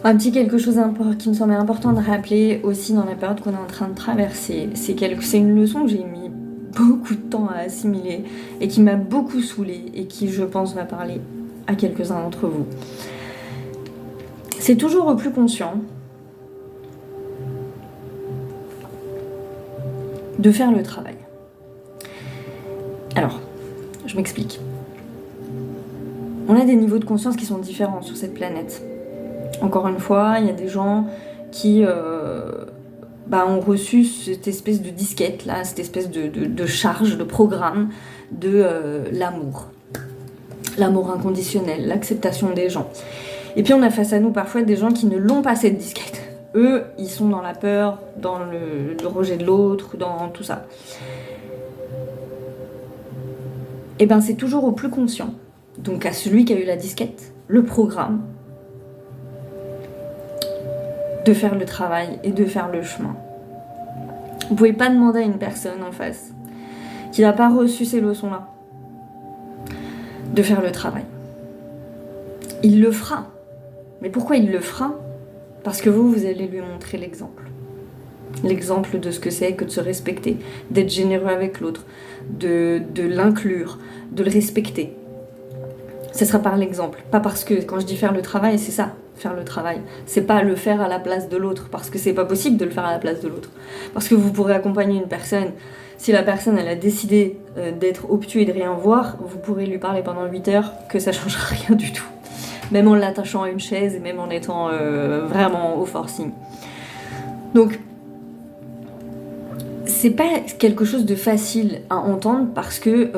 Un petit quelque chose qui me semblait important de rappeler aussi dans la période qu'on est en train de traverser, c'est une leçon que j'ai mis beaucoup de temps à assimiler et qui m'a beaucoup saoulée et qui, je pense, va parler à quelques-uns d'entre vous. C'est toujours au plus conscient de faire le travail. Alors, je m'explique. On a des niveaux de conscience qui sont différents sur cette planète. Encore une fois, il y a des gens qui ont reçu cette espèce de disquette, là, cette espèce de charge, de programme de l'amour. L'amour inconditionnel, l'acceptation des gens. Et puis on a face à nous parfois des gens qui ne l'ont pas cette disquette. Eux, ils sont dans la peur, dans le rejet de l'autre, dans tout ça. Et ben c'est toujours au plus conscient, donc à celui qui a eu la disquette, le programme, de faire le travail et de faire le chemin. Vous pouvez pas demander à une personne en face qui n'a pas reçu ces leçons-là de faire le travail. Il le fera. Mais pourquoi il le fera ? Parce que vous allez lui montrer l'exemple. L'exemple de ce que c'est que de se respecter, d'être généreux avec l'autre, de l'inclure, de le respecter. Ce sera par l'exemple. Pas parce que, quand je dis faire le travail, c'est ça, faire le travail. C'est pas le faire à la place de l'autre, parce que c'est pas possible de le faire à la place de l'autre. Parce que vous pourrez accompagner une personne, si la personne elle a décidé d'être obtuse et de rien voir, vous pourrez lui parler pendant 8 heures que ça changera rien du tout. Même en l'attachant à une chaise et même en étant vraiment au forcing. Donc, c'est pas quelque chose de facile à entendre parce que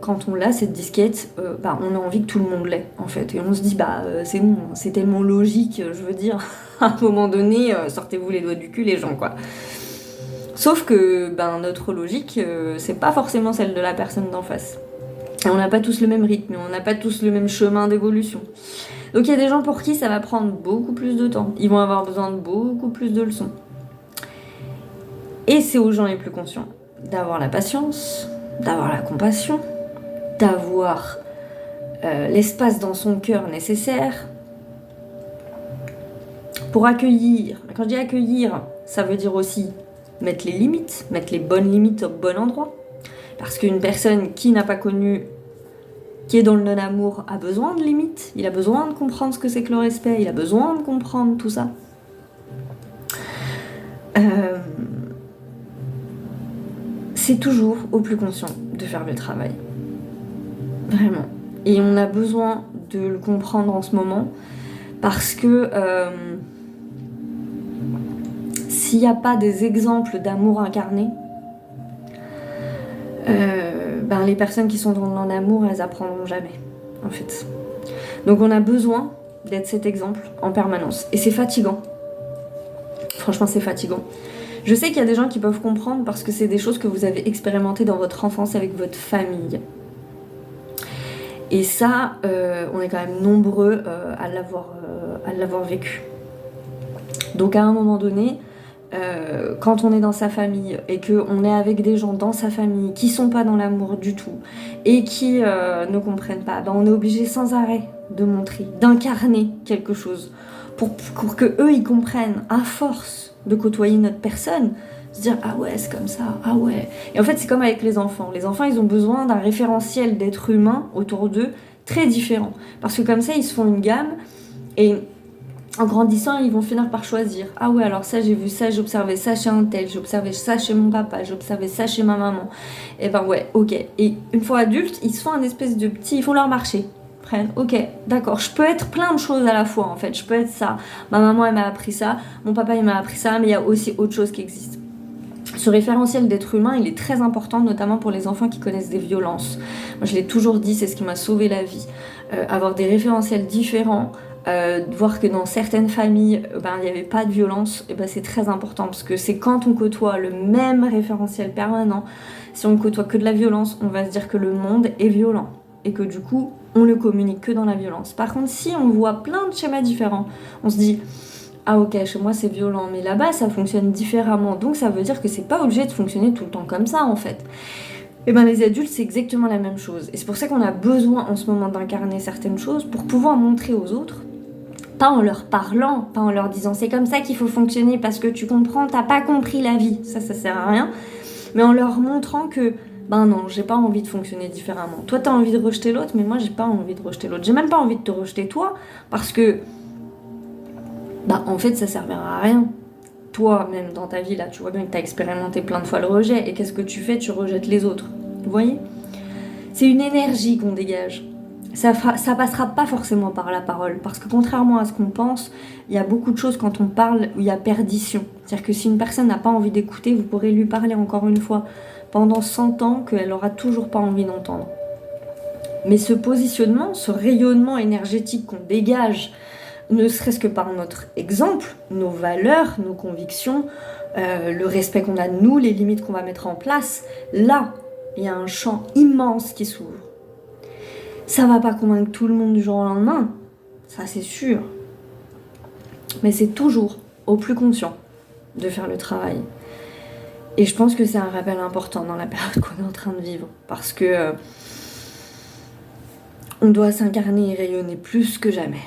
quand on l'a, cette disquette, on a envie que tout le monde l'ait, en fait. Et on se dit, c'est bon, c'est tellement logique, je veux dire, à un moment donné, sortez-vous les doigts du cul, les gens, quoi. Sauf que notre logique, c'est pas forcément celle de la personne d'en face. Et on n'a pas tous le même rythme, on n'a pas tous le même chemin d'évolution. Donc il y a des gens pour qui ça va prendre beaucoup plus de temps. Ils vont avoir besoin de beaucoup plus de leçons. Et c'est aux gens les plus conscients d'avoir la patience, d'avoir la compassion, d'avoir l'espace dans son cœur nécessaire pour accueillir. Quand je dis accueillir, ça veut dire aussi mettre les limites, mettre les bonnes limites au bon endroit. Parce qu'une personne qui n'a pas connu, qui est dans le non-amour, a besoin de limites, il a besoin de comprendre ce que c'est que le respect, il a besoin de comprendre tout ça. C'est toujours au plus conscient de faire le travail. Vraiment. Et on a besoin de le comprendre en ce moment parce que s'il n'y a pas des exemples d'amour incarné, les personnes qui sont dans le non-amour, elles apprendront jamais, en fait. Donc on a besoin d'être cet exemple en permanence. Et c'est fatigant. Franchement, c'est fatigant. Je sais qu'il y a des gens qui peuvent comprendre parce que c'est des choses que vous avez expérimentées dans votre enfance avec votre famille. Et ça, on est quand même nombreux à l'avoir vécu. Donc à un moment donné, quand on est dans sa famille et qu'on est avec des gens dans sa famille qui sont pas dans l'amour du tout et qui ne comprennent pas, on est obligé sans arrêt de montrer, d'incarner quelque chose pour que eux ils comprennent à force de côtoyer notre personne, se dire ah ouais c'est comme ça, ah ouais. Et en fait c'est comme avec les enfants ils ont besoin d'un référentiel d'être humain autour d'eux très différent parce que comme ça ils se font une gamme et en grandissant, ils vont finir par choisir. Ah ouais, alors ça, j'ai vu ça, j'ai observé ça chez un tel, j'ai observé ça chez mon papa, j'ai observé ça chez ma maman. Et ouais, ok. Et une fois adultes, ils se font un espèce de petit... Ils font leur marché. Ils prennent, ok, d'accord, je peux être plein de choses à la fois, en fait. Je peux être ça. Ma maman, elle m'a appris ça. Mon papa, il m'a appris ça. Mais il y a aussi autre chose qui existe. Ce référentiel d'être humain, il est très important, notamment pour les enfants qui connaissent des violences. Moi, je l'ai toujours dit, c'est ce qui m'a sauvé la vie. Avoir des référentiels différents, voir que dans certaines familles, il n'y avait pas de violence, et c'est très important parce que c'est quand on côtoie le même référentiel permanent, si on côtoie que de la violence, on va se dire que le monde est violent et que du coup, on le communique que dans la violence. Par contre, si on voit plein de schémas différents, on se dit ah ok, chez moi c'est violent, mais là-bas ça fonctionne différemment, donc ça veut dire que c'est pas obligé de fonctionner tout le temps comme ça en fait. Et les adultes c'est exactement la même chose, et c'est pour ça qu'on a besoin en ce moment d'incarner certaines choses pour pouvoir montrer aux autres, Pas en leur parlant, pas en leur disant c'est comme ça qu'il faut fonctionner parce que tu comprends, t'as pas compris la vie, ça sert à rien. Mais en leur montrant que ben non, j'ai pas envie de fonctionner différemment. Toi t'as envie de rejeter l'autre, mais moi j'ai pas envie de rejeter l'autre. J'ai même pas envie de te rejeter toi, parce que en fait ça servira à rien. Toi même dans ta vie là, tu vois bien que t'as expérimenté plein de fois le rejet, et qu'est-ce que tu fais? Tu rejettes les autres. Vous voyez? C'est une énergie qu'on dégage. Ça passera pas forcément par la parole, parce que contrairement à ce qu'on pense, il y a beaucoup de choses quand on parle où il y a perdition. C'est-à-dire que si une personne n'a pas envie d'écouter, vous pourrez lui parler encore une fois pendant 100 ans qu'elle aura toujours pas envie d'entendre. Mais ce positionnement, ce rayonnement énergétique qu'on dégage, ne serait-ce que par notre exemple, nos valeurs, nos convictions, le respect qu'on a de nous, les limites qu'on va mettre en place, là, il y a un champ immense qui s'ouvre. Ça va pas convaincre tout le monde du jour au lendemain, ça c'est sûr. Mais c'est toujours au plus conscient de faire le travail. Et je pense que c'est un rappel important dans la période qu'on est en train de vivre. Parce que on doit s'incarner et rayonner plus que jamais.